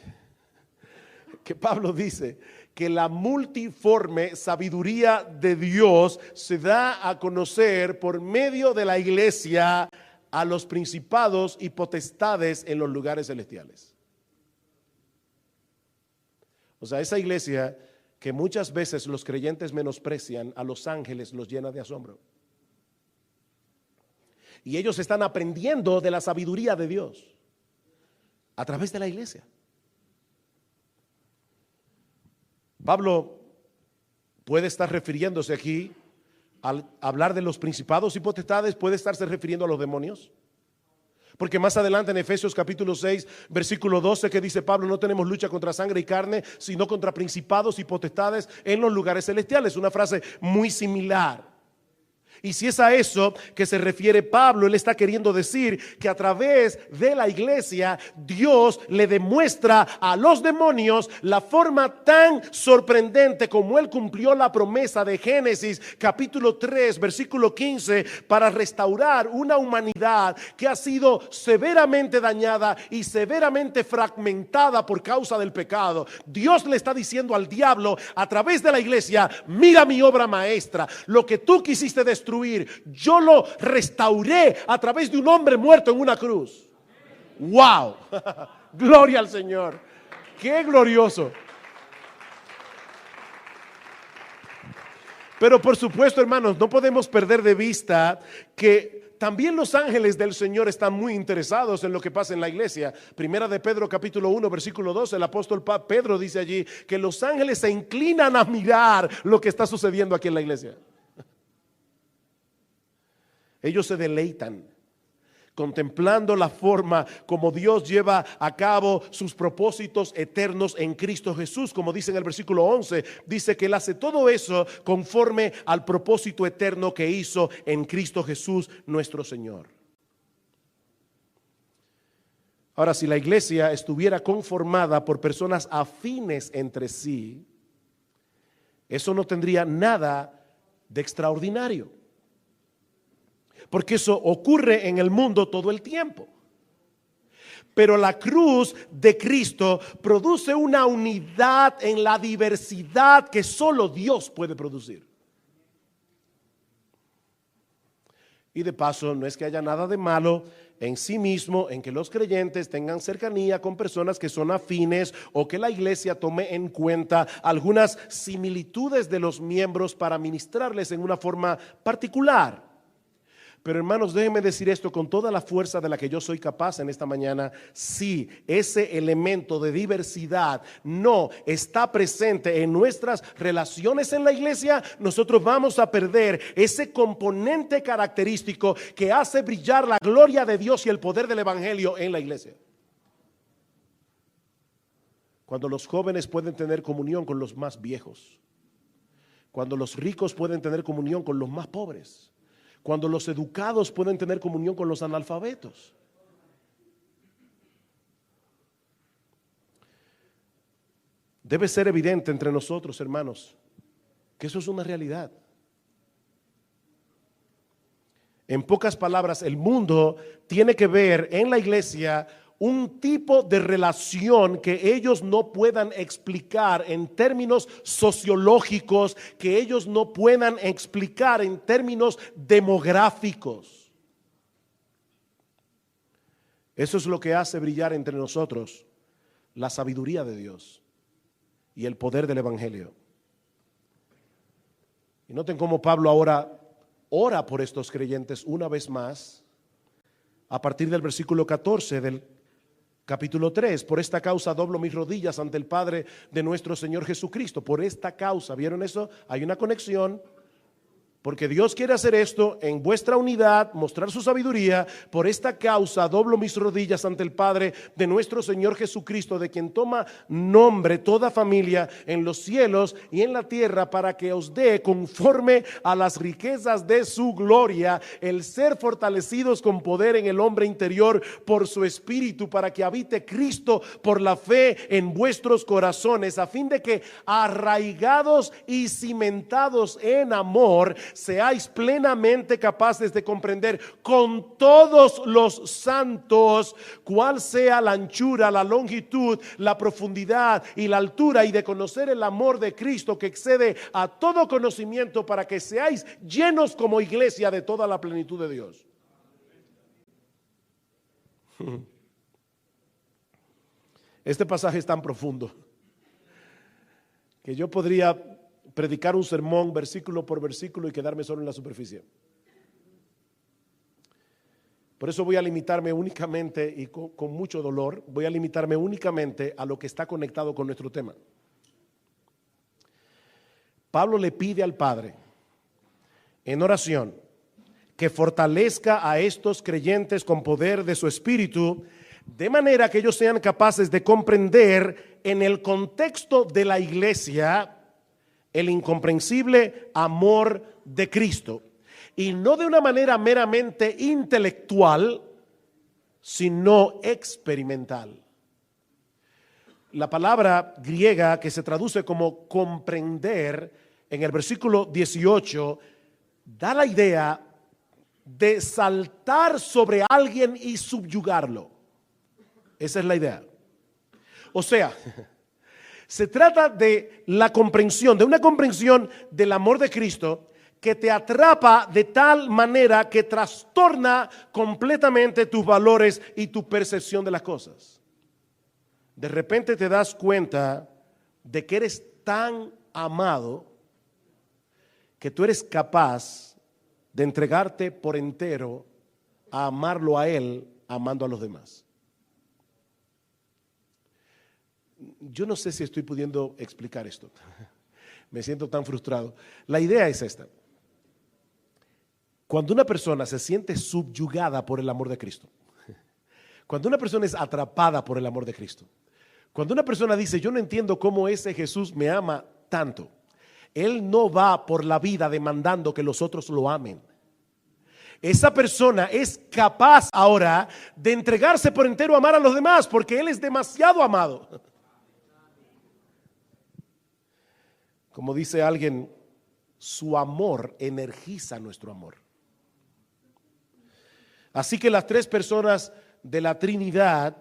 que Pablo dice que la multiforme sabiduría de Dios se da a conocer por medio de la iglesia a los principados y potestades en los lugares celestiales. O sea, esa iglesia que muchas veces los creyentes menosprecian, a los ángeles los llena de asombro. Y ellos están aprendiendo de la sabiduría de Dios a través de la iglesia. Pablo puede estar refiriéndose aquí, al hablar de los principados y potestades, puede estarse refiriendo a los demonios. Porque más adelante en Efesios capítulo 6, versículo 12, que dice Pablo, no tenemos lucha contra sangre y carne, sino contra principados y potestades en los lugares celestiales. Una frase muy similar. Y si es a eso que se refiere Pablo, él está queriendo decir que a través de la iglesia Dios le demuestra a los demonios la forma tan sorprendente como él cumplió la promesa de Génesis capítulo 3 versículo 15 para restaurar una humanidad que ha sido severamente dañada y severamente fragmentada por causa del pecado. Dios le está diciendo al diablo a través de la iglesia, mira mi obra maestra, lo que tú quisiste destruir, yo lo restauré a través de un hombre muerto en una cruz. ¡Wow! Gloria al Señor. ¡Qué glorioso! Pero por supuesto, hermanos, no podemos perder de vista que también los ángeles del Señor están muy interesados en lo que pasa en la iglesia. Primera de Pedro capítulo 1 versículo 12, el apóstol Pedro dice allí que los ángeles se inclinan a mirar lo que está sucediendo aquí en la iglesia. Ellos se deleitan contemplando la forma como Dios lleva a cabo sus propósitos eternos en Cristo Jesús. Como dice en el versículo 11, dice que Él hace todo eso conforme al propósito eterno que hizo en Cristo Jesús nuestro Señor. Ahora, si la iglesia estuviera conformada por personas afines entre sí, eso no tendría nada de extraordinario. Porque eso ocurre en el mundo todo el tiempo. Pero la cruz de Cristo produce una unidad en la diversidad que solo Dios puede producir. Y de paso, no es que haya nada de malo en sí mismo en que los creyentes tengan cercanía con personas que son afines o que la iglesia tome en cuenta algunas similitudes de los miembros para ministrarles en una forma particular. Pero hermanos, déjenme decir esto con toda la fuerza de la que yo soy capaz en esta mañana. Si ese elemento de diversidad no está presente en nuestras relaciones en la iglesia, nosotros vamos a perder ese componente característico que hace brillar la gloria de Dios y el poder del evangelio en la iglesia. Cuando los jóvenes pueden tener comunión con los más viejos, cuando los ricos pueden tener comunión con los más pobres, cuando los educados pueden tener comunión con los analfabetos. Debe ser evidente entre nosotros, hermanos, que eso es una realidad. En pocas palabras, el mundo tiene que ver en la iglesia un tipo de relación que ellos no puedan explicar en términos sociológicos, que ellos no puedan explicar en términos demográficos. Eso es lo que hace brillar entre nosotros la sabiduría de Dios y el poder del evangelio. Y noten cómo Pablo ahora ora por estos creyentes una vez más, a partir del versículo 14 del capítulo 3. Por esta causa doblo mis rodillas ante el Padre de nuestro Señor Jesucristo. Por esta causa, ¿vieron eso? Hay una conexión. Porque Dios quiere hacer esto en vuestra unidad, mostrar su sabiduría. Por esta causa doblo mis rodillas ante el Padre de nuestro Señor Jesucristo, de quien toma nombre toda familia en los cielos y en la tierra, para que os dé, conforme a las riquezas de su gloria, el ser fortalecidos con poder en el hombre interior por su Espíritu, para que habite Cristo por la fe en vuestros corazones, a fin de que, arraigados y cimentados en amor, seáis plenamente capaces de comprender con todos los santos cuál sea la anchura, la longitud, la profundidad y la altura, y de conocer el amor de Cristo que excede a todo conocimiento, para que seáis llenos como iglesia de toda la plenitud de Dios. Este pasaje es tan profundo que yo podría predicar un sermón versículo por versículo y quedarme solo en la superficie. Por eso voy a limitarme únicamente, y con mucho dolor, voy a limitarme únicamente a lo que está conectado con nuestro tema. Pablo le pide al Padre en oración que fortalezca a estos creyentes con poder de su Espíritu, de manera que ellos sean capaces de comprender en el contexto de la iglesia el incomprensible amor de Cristo, y no de una manera meramente intelectual, sino experimental. La palabra griega que se traduce como comprender en el versículo 18 da la idea de saltar sobre alguien y subyugarlo. Esa es la idea. O sea, se trata de la comprensión, de una comprensión del amor de Cristo que te atrapa de tal manera que trastorna completamente tus valores y tu percepción de las cosas. De repente te das cuenta de que eres tan amado que tú eres capaz de entregarte por entero a amarlo a Él, amando a los demás. Yo no sé si estoy pudiendo explicar esto. Me siento tan frustrado. La idea es esta. Cuando una persona se siente subyugada por el amor de Cristo, cuando una persona es atrapada por el amor de Cristo, cuando una persona dice, yo no entiendo cómo ese Jesús me ama tanto, Él no va por la vida demandando que los otros lo amen. Esa persona es capaz ahora de entregarse por entero a amar a los demás, porque Él es demasiado amado. Como dice alguien, su amor energiza nuestro amor. Así que las tres personas de la Trinidad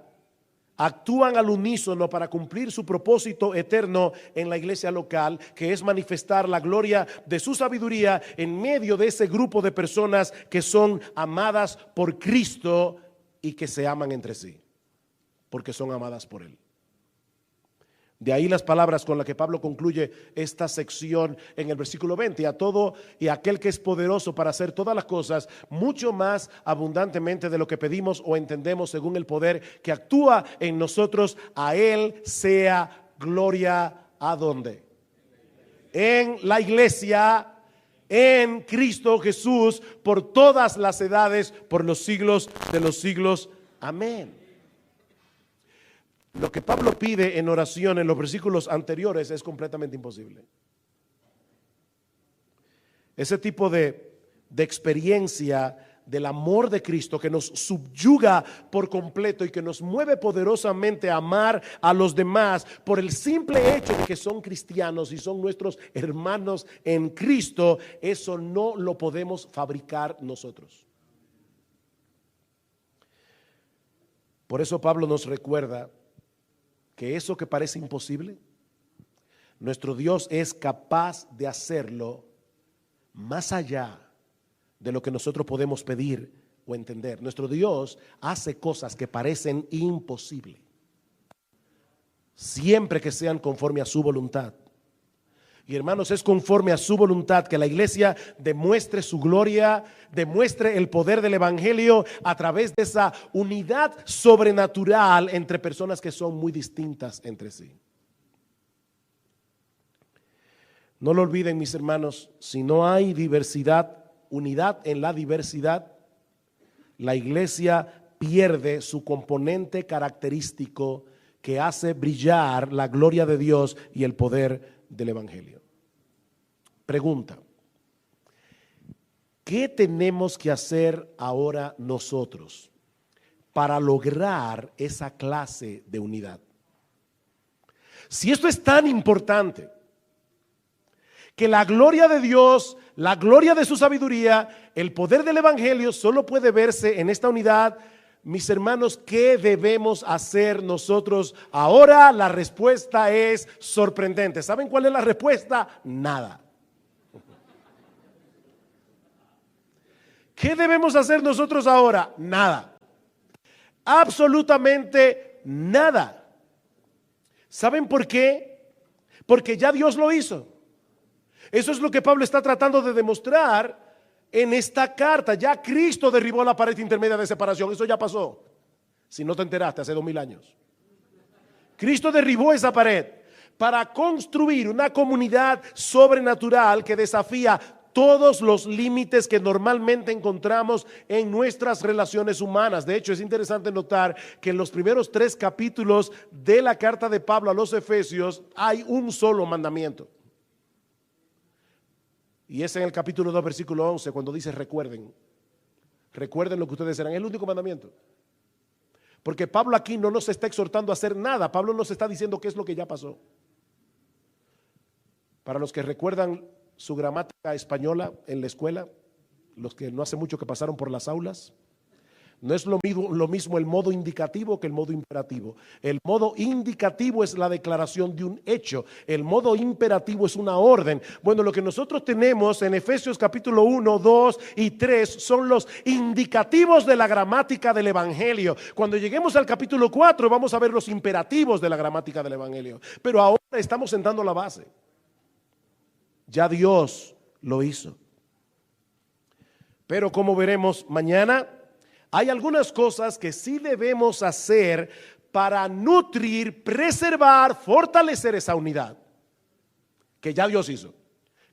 actúan al unísono para cumplir su propósito eterno en la iglesia local, que es manifestar la gloria de su sabiduría en medio de ese grupo de personas que son amadas por Cristo y que se aman entre sí, porque son amadas por Él. De ahí las palabras con las que Pablo concluye esta sección en el versículo 20. A todo y aquel que es poderoso para hacer todas las cosas mucho más abundantemente de lo que pedimos o entendemos, según el poder que actúa en nosotros, a Él sea gloria. ¿A dónde? En la iglesia, en Cristo Jesús, por todas las edades, por los siglos de los siglos. Amén. Lo que Pablo pide en oración en los versículos anteriores es completamente imposible. Ese tipo de experiencia del amor de Cristo que nos subyuga por completo y que nos mueve poderosamente a amar a los demás por el simple hecho de que son cristianos y son nuestros hermanos en Cristo, eso no lo podemos fabricar nosotros. Por eso Pablo nos recuerda que eso que parece imposible, nuestro Dios es capaz de hacerlo más allá de lo que nosotros podemos pedir o entender. Nuestro Dios hace cosas que parecen imposibles, siempre que sean conforme a su voluntad. Y hermanos, es conforme a su voluntad que la iglesia demuestre su gloria, demuestre el poder del evangelio a través de esa unidad sobrenatural entre personas que son muy distintas entre sí. No lo olviden, mis hermanos, si no hay diversidad, unidad en la diversidad, la iglesia pierde su componente característico que hace brillar la gloria de Dios y el poder del evangelio. Pregunta: ¿qué tenemos que hacer ahora nosotros para lograr esa clase de unidad? Si esto es tan importante, que la gloria de Dios, la gloria de su sabiduría, el poder del evangelio solo puede verse en esta unidad, mis hermanos, ¿qué debemos hacer nosotros ahora? La respuesta es sorprendente. ¿Saben cuál es la respuesta? Nada. ¿Qué debemos hacer nosotros ahora? Nada. Absolutamente nada. ¿Saben por qué? Porque ya Dios lo hizo. Eso es lo que Pablo está tratando de demostrar en esta carta. Ya Cristo derribó la pared intermedia de separación. Eso ya pasó. Si no te enteraste, hace 2000 años. Cristo derribó esa pared para construir una comunidad sobrenatural que desafía todos los límites que normalmente encontramos en nuestras relaciones humanas. De hecho, es interesante notar que en los primeros 3 capítulos de la carta de Pablo a los Efesios hay un solo mandamiento. Y es en el capítulo 2, versículo 11, cuando dice recuerden lo que ustedes serán. Es el único mandamiento. Porque Pablo aquí no nos está exhortando a hacer nada. Pablo nos está diciendo qué es lo que ya pasó. Para los que recuerdan su gramática española en la escuela, los que no hace mucho que pasaron por las aulas, no es lo mismo el modo indicativo que el modo imperativo. El modo indicativo es la declaración de un hecho. El modo imperativo es una orden. Bueno, lo que nosotros tenemos en Efesios capítulo 1, 2 y 3 son los indicativos de la gramática del evangelio. Cuando lleguemos al capítulo 4 vamos a ver los imperativos de la gramática del evangelio. Pero ahora estamos sentando la base. Ya Dios lo hizo. Pero como veremos mañana, hay algunas cosas que sí debemos hacer para nutrir, preservar, fortalecer esa unidad que ya Dios hizo.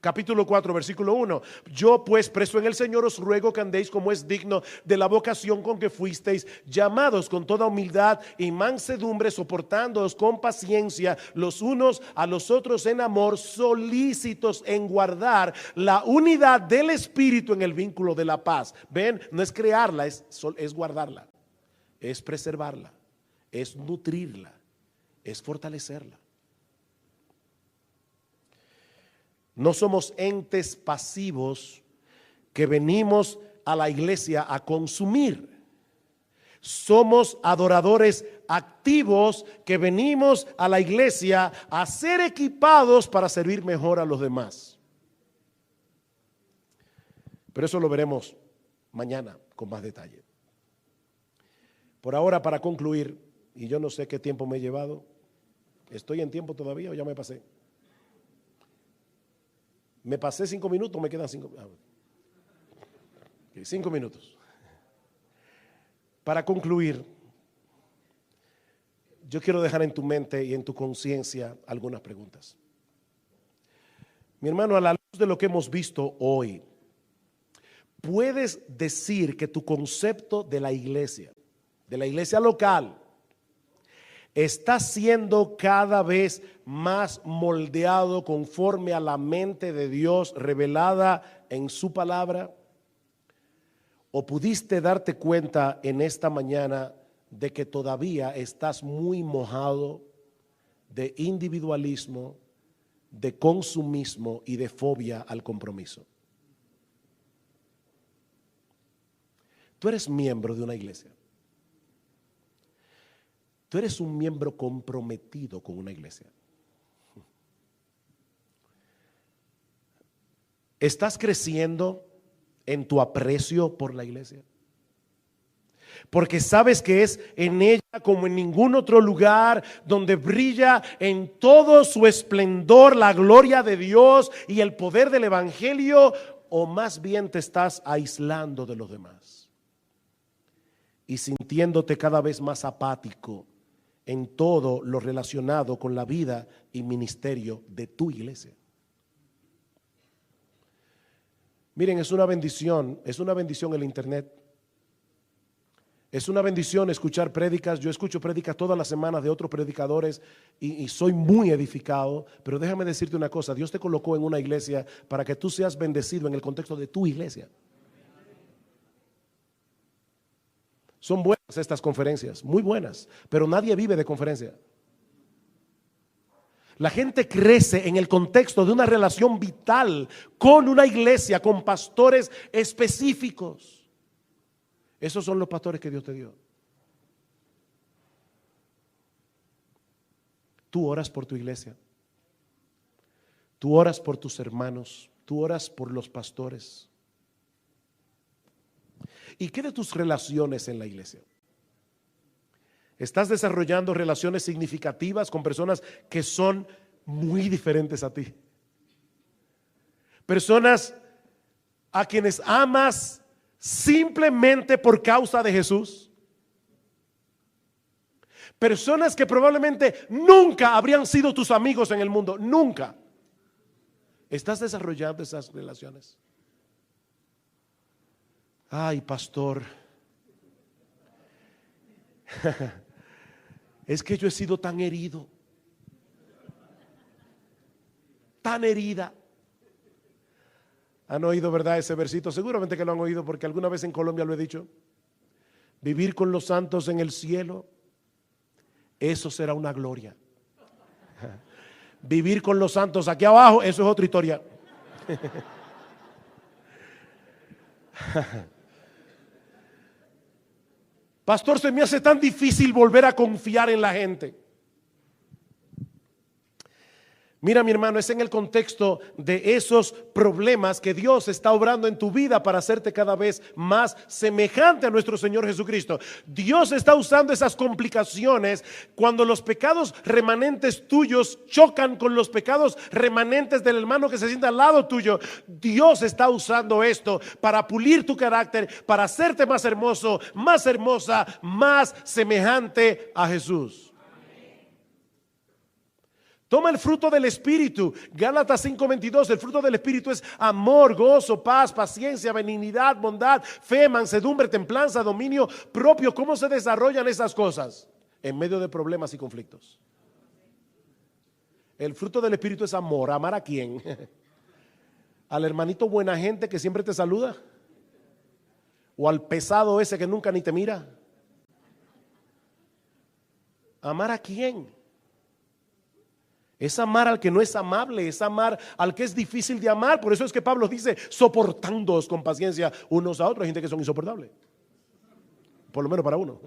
Capítulo 4, versículo 1. Yo pues, preso en el Señor, os ruego que andéis como es digno de la vocación con que fuisteis llamados, con toda humildad y mansedumbre, soportándoos con paciencia los unos a los otros en amor, solícitos en guardar la unidad del Espíritu en el vínculo de la paz. Ven, no es crearla, es guardarla, es preservarla, es nutrirla, es fortalecerla. No somos entes pasivos que venimos a la iglesia a consumir. Somos adoradores activos que venimos a la iglesia a ser equipados para servir mejor a los demás. Pero eso lo veremos mañana con más detalle. Por ahora, para concluir, y yo no sé qué tiempo me he llevado, ¿estoy en tiempo todavía o ya me pasé? Me pasé 5 minutos, me quedan 5 5 minutos. Para concluir, yo quiero dejar en tu mente y en tu conciencia algunas preguntas. Mi hermano, a la luz de lo que hemos visto hoy, ¿puedes decir que tu concepto de la iglesia local, está siendo cada vez más moldeado conforme a la mente de Dios revelada en su palabra? ¿O pudiste darte cuenta en esta mañana de que todavía estás muy mojado de individualismo, de consumismo y de fobia al compromiso? Tú eres miembro de una iglesia. Tú eres un miembro comprometido con una iglesia. ¿Estás creciendo en tu aprecio por la iglesia? Porque sabes que es en ella como en ningún otro lugar donde brilla en todo su esplendor la gloria de Dios y el poder del evangelio, o más bien te estás aislando de los demás y sintiéndote cada vez más apático en todo lo relacionado con la vida y ministerio de tu iglesia. Miren, es una bendición el internet. Es una bendición escuchar prédicas. Yo escucho prédicas todas las semanas de otros predicadores y soy muy edificado. Pero déjame decirte una cosa: Dios te colocó en una iglesia para que tú seas bendecido en el contexto de tu iglesia. Son buenas estas conferencias, muy buenas, pero nadie vive de conferencia. La gente crece en el contexto de una relación vital con una iglesia, con pastores específicos. Esos son los pastores que Dios te dio. Tú oras por tu iglesia. Tú oras por tus hermanos. Tú oras por los pastores. ¿Y qué de tus relaciones en la iglesia? ¿Estás desarrollando relaciones significativas con personas que son muy diferentes a ti? Personas a quienes amas simplemente por causa de Jesús. Personas que probablemente nunca habrían sido tus amigos en el mundo, nunca. ¿Estás desarrollando esas relaciones? Ay, pastor, es que yo he sido tan herido, tan herida. ¿Han oído, verdad, ese versito? Seguramente que lo han oído, porque alguna vez en Colombia lo he dicho. Vivir con los santos en el cielo, eso será una gloria. Vivir con los santos aquí abajo, eso es otra historia. Pastor, se me hace tan difícil volver a confiar en la gente. Mira, mi hermano, es en el contexto de esos problemas que Dios está obrando en tu vida para hacerte cada vez más semejante a nuestro Señor Jesucristo. Dios está usando esas complicaciones cuando los pecados remanentes tuyos chocan con los pecados remanentes del hermano que se sienta al lado tuyo. Dios está usando esto para pulir tu carácter, para hacerte más hermoso, más hermosa, más semejante a Jesús. Toma el fruto del Espíritu. Gálatas 5:22. El fruto del Espíritu es amor, gozo, paz, paciencia, benignidad, bondad, fe, mansedumbre, templanza, dominio propio. ¿Cómo se desarrollan esas cosas? En medio de problemas y conflictos. El fruto del Espíritu es amor. ¿Amar a quién? ¿Al hermanito buena gente que siempre te saluda? ¿O al pesado ese que nunca ni te mira? ¿Amar a quién? Es amar al que no es amable, es amar al que es difícil de amar. Por eso es que Pablo dice, soportándoos con paciencia unos a otros. Hay gente que son insoportables, por lo menos para uno.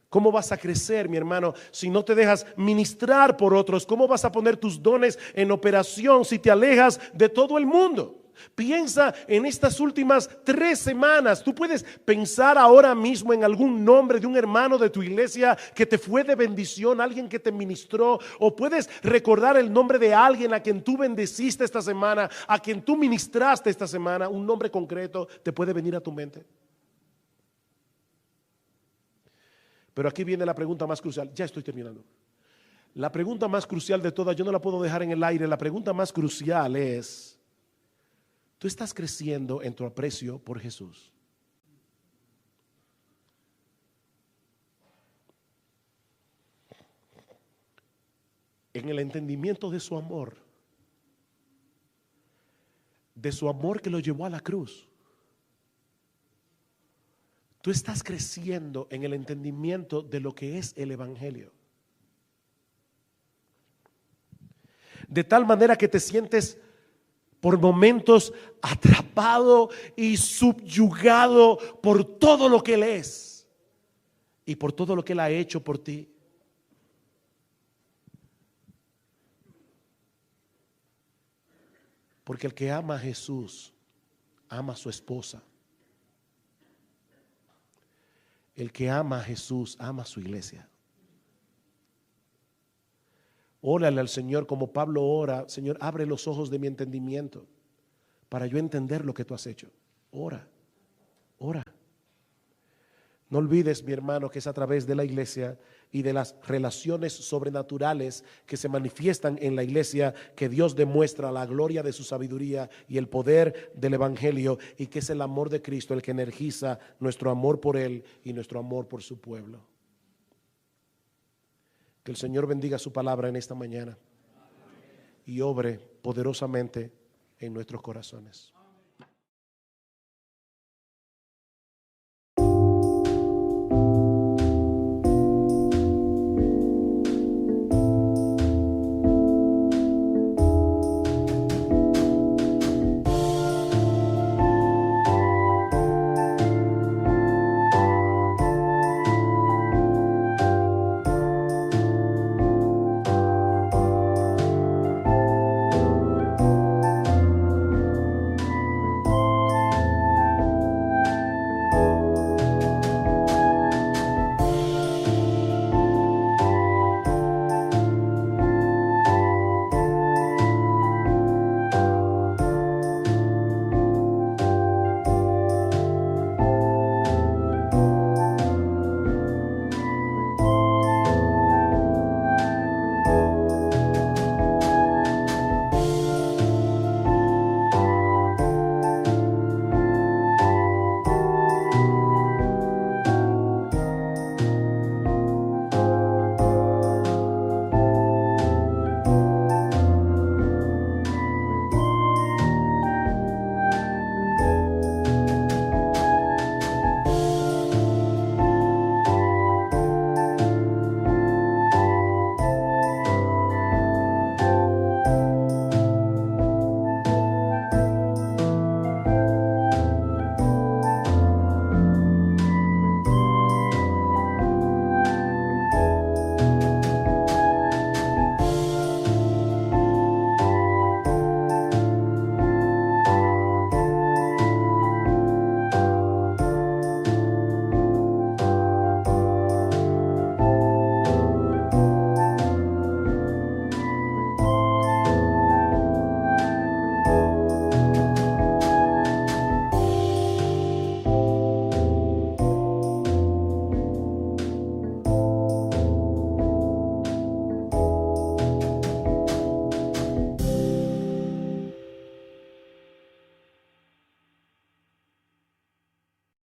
¿Cómo vas a crecer, mi hermano, si no te dejas ministrar por otros? ¿Cómo vas a poner tus dones en operación si te alejas de todo el mundo? Piensa en estas últimas 3 semanas. Tú puedes pensar ahora mismo en algún nombre de un hermano de tu iglesia que te fue de bendición, alguien que te ministró, o puedes recordar el nombre de alguien a quien tú bendeciste esta semana, a quien tú ministraste esta semana. Un nombre concreto te puede venir a tu mente. Pero aquí viene la pregunta más crucial. Ya estoy terminando. La pregunta más crucial de todas, yo no la puedo dejar en el aire. La pregunta más crucial es: ¿tú estás creciendo en tu aprecio por Jesús? En el entendimiento de su amor, de su amor que lo llevó a la cruz. Tú estás creciendo en el entendimiento de lo que es el Evangelio. De tal manera que te sientes por momentos atrapado y subyugado por todo lo que Él es y por todo lo que Él ha hecho por ti. Porque el que ama a Jesús, ama a su esposa. El que ama a Jesús, ama a su iglesia. Órale al Señor como Pablo ora: Señor, abre los ojos de mi entendimiento para yo entender lo que tú has hecho. Ora, ora. No olvides, mi hermano, que es a través de la iglesia y de las relaciones sobrenaturales que se manifiestan en la iglesia que Dios demuestra la gloria de su sabiduría y el poder del Evangelio, y que es el amor de Cristo el que energiza nuestro amor por Él y nuestro amor por su pueblo. Que el Señor bendiga su palabra en esta mañana y obre poderosamente en nuestros corazones.